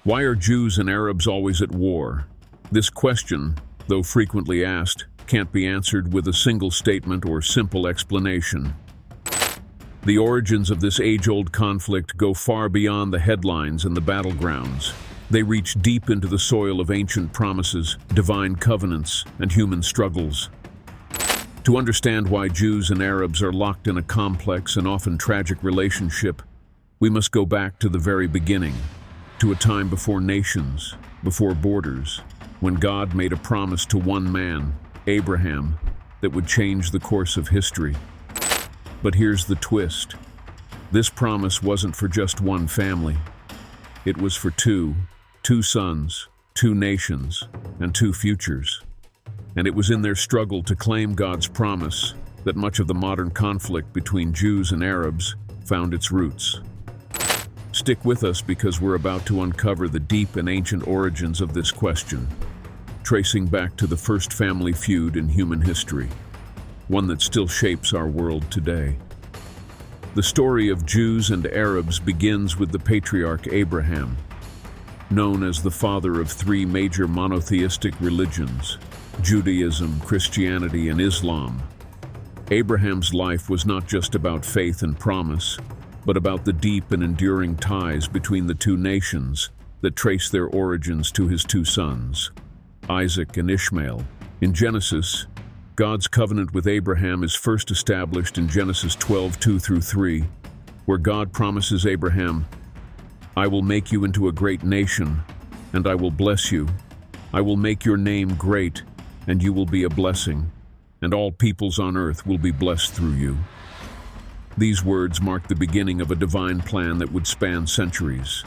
Why are Jews and Arabs always at war? This question, though frequently asked, can't be answered with a single statement or simple explanation. The origins of this age-old conflict go far beyond the headlines and the battlegrounds. They reach deep into the soil of ancient promises, divine covenants, and human struggles. To understand why Jews and Arabs are locked in a complex and often tragic relationship, we must go back to the very beginning, to a time before nations, before borders, when God made a promise to one man, Abraham, that would change the course of history. But here's the twist. This promise wasn't for just one family. It was for two sons, two nations, and two futures. And it was in their struggle to claim God's promise that much of the modern conflict between Jews and Arabs found its roots. Stick with us because we're about to uncover the deep and ancient origins of this question, tracing back to the first family feud in human history, one that still shapes our world today. The story of Jews and Arabs begins with the patriarch Abraham, known as the father of three major monotheistic religions, Judaism, Christianity, and Islam. Abraham's life was not just about faith and promise, but about the deep and enduring ties between the two nations that trace their origins to his two sons, Isaac and Ishmael. In Genesis, God's covenant with Abraham is first established in Genesis 12:2-3, where God promises Abraham, "I will make you into a great nation, and I will bless you. I will make your name great, and you will be a blessing, and all peoples on earth will be blessed through you." These words mark the beginning of a divine plan that would span centuries.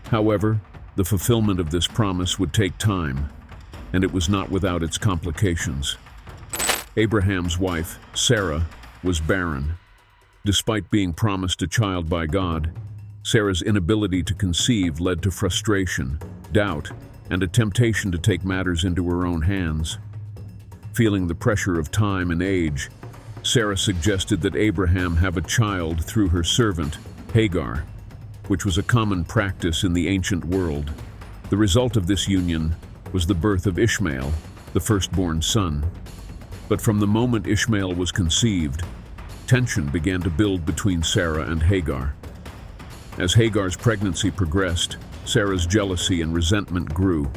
However, the fulfillment of this promise would take time, and it was not without its complications. Abraham's wife, Sarah, was barren. Despite being promised a child by God, Sarah's inability to conceive led to frustration, doubt, and a temptation to take matters into her own hands. Feeling the pressure of time and age, Sarah suggested that Abraham have a child through her servant, Hagar, which was a common practice in the ancient world. The result of this union was the birth of Ishmael, the firstborn son. But from the moment Ishmael was conceived, tension began to build between Sarah and Hagar. As Hagar's pregnancy progressed, Sarah's jealousy and resentment grew,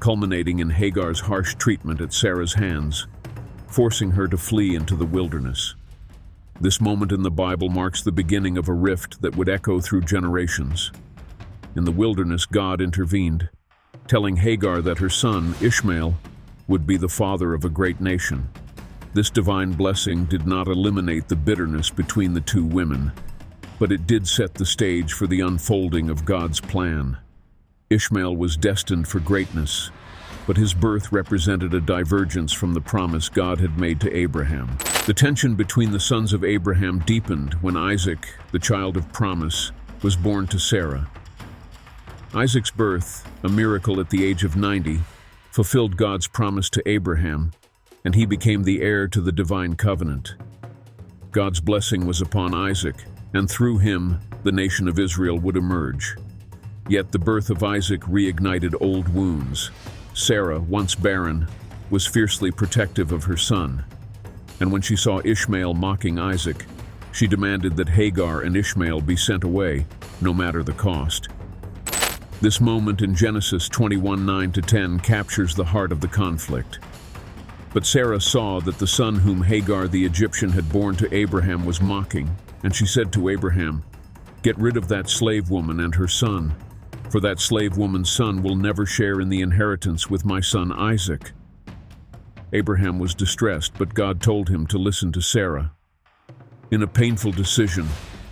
culminating in Hagar's harsh treatment at Sarah's hands, forcing her to flee into the wilderness. This moment in the Bible marks the beginning of a rift that would echo through generations. In the wilderness, God intervened, telling Hagar that her son, Ishmael, would be the father of a great nation. This divine blessing did not eliminate the bitterness between the two women, but it did set the stage for the unfolding of God's plan. Ishmael was destined for greatness, but his birth represented a divergence from the promise God had made to Abraham. The tension between the sons of Abraham deepened when Isaac, the child of promise, was born to Sarah. Isaac's birth, a miracle at the age of 90, fulfilled God's promise to Abraham, and he became the heir to the divine covenant. God's blessing was upon Isaac, and through him, the nation of Israel would emerge. Yet the birth of Isaac reignited old wounds. Sarah, once barren, was fiercely protective of her son, and when she saw Ishmael mocking Isaac, she demanded that Hagar and Ishmael be sent away, no matter the cost. This moment in Genesis 21:9-10 captures the heart of the conflict. But Sarah saw that the son whom Hagar the Egyptian had borne to Abraham was mocking, and she said to Abraham, "Get rid of that slave woman and her son, for that slave woman's son will never share in the inheritance with my son Isaac." Abraham was distressed, but God told him to listen to Sarah. In a painful decision,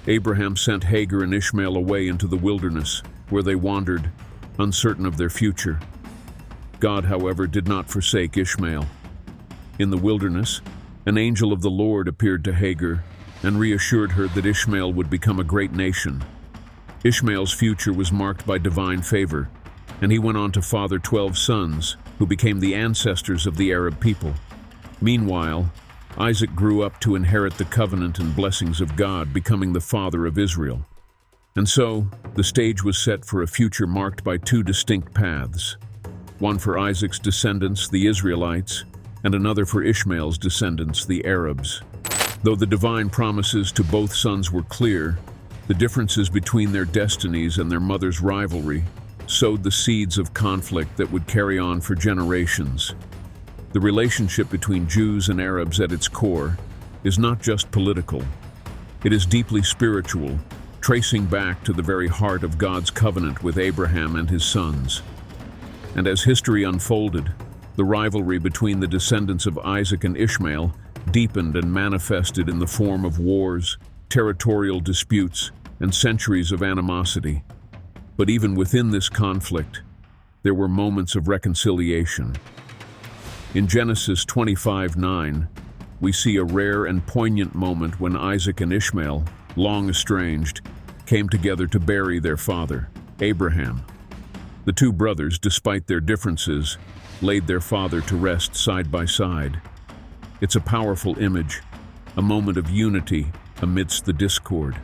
Abraham sent Hagar and Ishmael away into the wilderness, where they wandered, uncertain of their future. God, however, did not forsake Ishmael. In the wilderness, an angel of the Lord appeared to Hagar and reassured her that Ishmael would become a great nation. Ishmael's future was marked by divine favor, and he went on to father 12 sons, who became the ancestors of the Arab people. Meanwhile, Isaac grew up to inherit the covenant and blessings of God, becoming the father of Israel. And so, the stage was set for a future marked by two distinct paths, one for Isaac's descendants, the Israelites, and another for Ishmael's descendants, the Arabs. Though the divine promises to both sons were clear, the differences between their destinies and their mother's rivalry sowed the seeds of conflict that would carry on for generations. The relationship between Jews and Arabs at its core is not just political. It is deeply spiritual, tracing back to the very heart of God's covenant with Abraham and his sons. And as history unfolded, the rivalry between the descendants of Isaac and Ishmael deepened and manifested in the form of wars, territorial disputes, and centuries of animosity. But even within this conflict, there were moments of reconciliation. In Genesis 25:9, we see a rare and poignant moment when Isaac and Ishmael, long estranged, came together to bury their father, Abraham. The two brothers, despite their differences, laid their father to rest side by side. It's a powerful image, a moment of unity amidst the discord.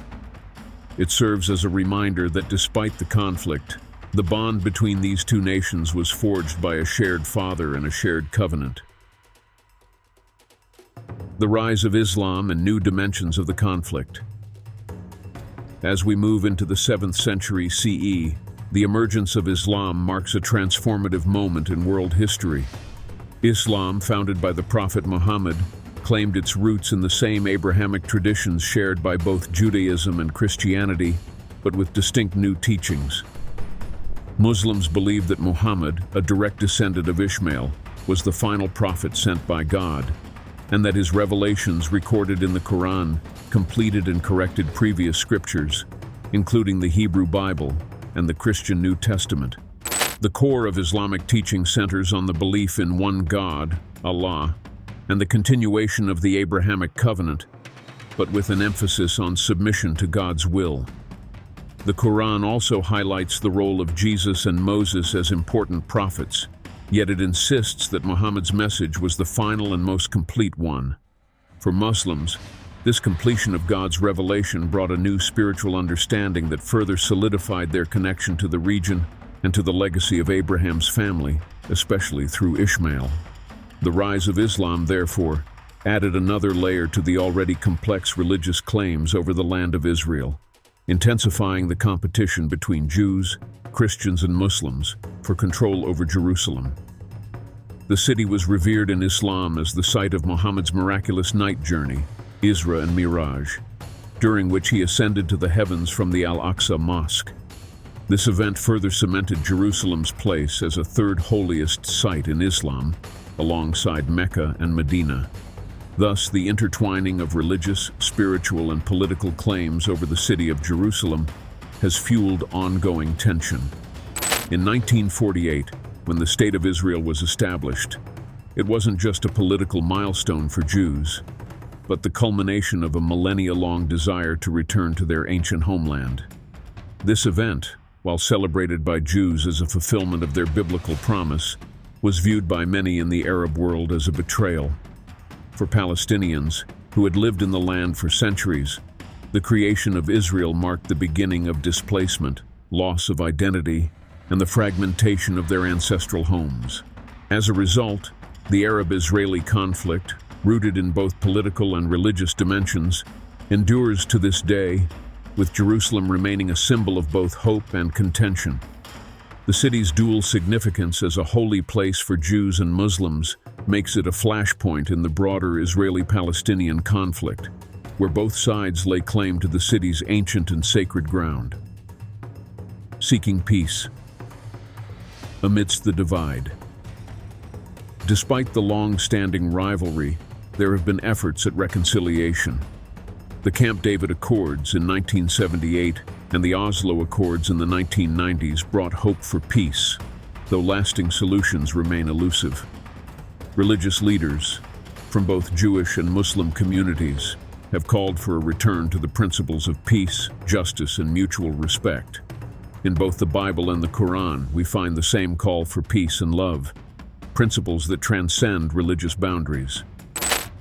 It serves as a reminder that despite the conflict, the bond between these two nations was forged by a shared father and a shared covenant. The rise of Islam and new dimensions of the conflict. As we move into the 7th century CE, the emergence of Islam marks a transformative moment in world history. Islam, founded by the Prophet Muhammad, claimed its roots in the same Abrahamic traditions shared by both Judaism and Christianity, but with distinct new teachings. Muslims believe that Muhammad, a direct descendant of Ishmael, was the final prophet sent by God, and that his revelations recorded in the Quran completed and corrected previous scriptures, including the Hebrew Bible and the Christian New Testament. The core of Islamic teaching centers on the belief in one God, Allah, and the continuation of the Abrahamic covenant, but with an emphasis on submission to God's will. The Quran also highlights the role of Jesus and Moses as important prophets, yet it insists that Muhammad's message was the final and most complete one. For Muslims, this completion of God's revelation brought a new spiritual understanding that further solidified their connection to the region and to the legacy of Abraham's family, especially through Ishmael. The rise of Islam, therefore, added another layer to the already complex religious claims over the land of Israel, intensifying the competition between Jews, Christians, and Muslims for control over Jerusalem. The city was revered in Islam as the site of Muhammad's miraculous night journey, Isra and Miraj, during which he ascended to the heavens from the Al-Aqsa Mosque. This event further cemented Jerusalem's place as a third holiest site in Islam, alongside Mecca and Medina. Thus, the intertwining of religious, spiritual, and political claims over the city of Jerusalem has fueled ongoing tension. In 1948, when the State of Israel was established, it wasn't just a political milestone for Jews, but the culmination of a millennia-long desire to return to their ancient homeland. This event, while celebrated by Jews as a fulfillment of their biblical promise, was viewed by many in the Arab world as a betrayal. For Palestinians, who had lived in the land for centuries, the creation of Israel marked the beginning of displacement, loss of identity, and the fragmentation of their ancestral homes. As a result, the Arab-Israeli conflict, rooted in both political and religious dimensions, endures to this day, with Jerusalem remaining a symbol of both hope and contention. The city's dual significance as a holy place for Jews and Muslims makes it a flashpoint in the broader Israeli-Palestinian conflict, where both sides lay claim to the city's ancient and sacred ground. Seeking peace amidst the divide. Despite the long-standing rivalry, there have been efforts at reconciliation. The Camp David Accords in 1978 and the Oslo Accords in the 1990s brought hope for peace, though lasting solutions remain elusive. Religious leaders, from both Jewish and Muslim communities, have called for a return to the principles of peace, justice, and mutual respect. In both the Bible and the Quran, we find the same call for peace and love, principles that transcend religious boundaries.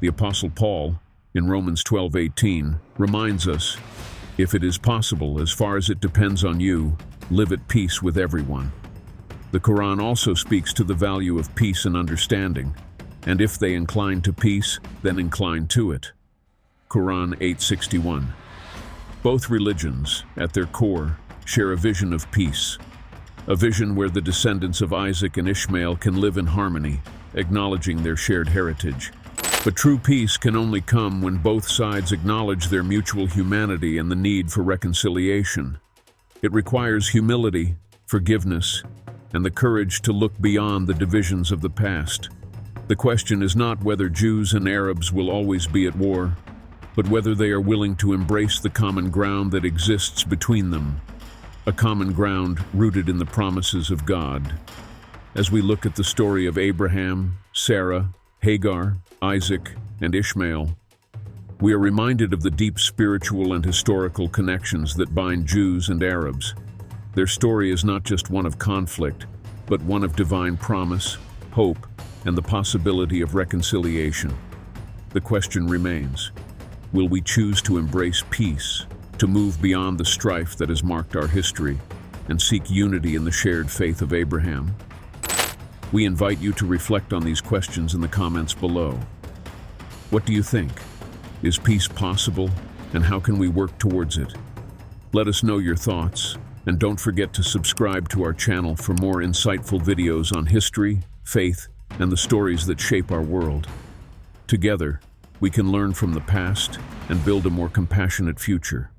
The Apostle Paul, in Romans 12:18, reminds us, If it is possible, as far as it depends on you, live at peace with everyone. The Quran also speaks to the value of peace and understanding, and if they incline to peace, then incline to it. Quran 8:61. Both religions, at their core, share a vision of peace, a vision where the descendants of Isaac and Ishmael can live in harmony, acknowledging their shared heritage. But true peace can only come when both sides acknowledge their mutual humanity and the need for reconciliation. It requires humility, forgiveness, and the courage to look beyond the divisions of the past. The question is not whether Jews and Arabs will always be at war, but whether they are willing to embrace the common ground that exists between them, a common ground rooted in the promises of God. As we look at the story of Abraham, Sarah, Hagar, Isaac, and Ishmael, we are reminded of the deep spiritual and historical connections that bind Jews and Arabs. Their story is not just one of conflict, but one of divine promise, hope, and the possibility of reconciliation. The question remains, will we choose to embrace peace, to move beyond the strife that has marked our history, and seek unity in the shared faith of Abraham? We invite you to reflect on these questions in the comments below. What do you think? Is peace possible, and how can we work towards it? Let us know your thoughts, and don't forget to subscribe to our channel for more insightful videos on history, faith, and the stories that shape our world. Together, we can learn from the past and build a more compassionate future.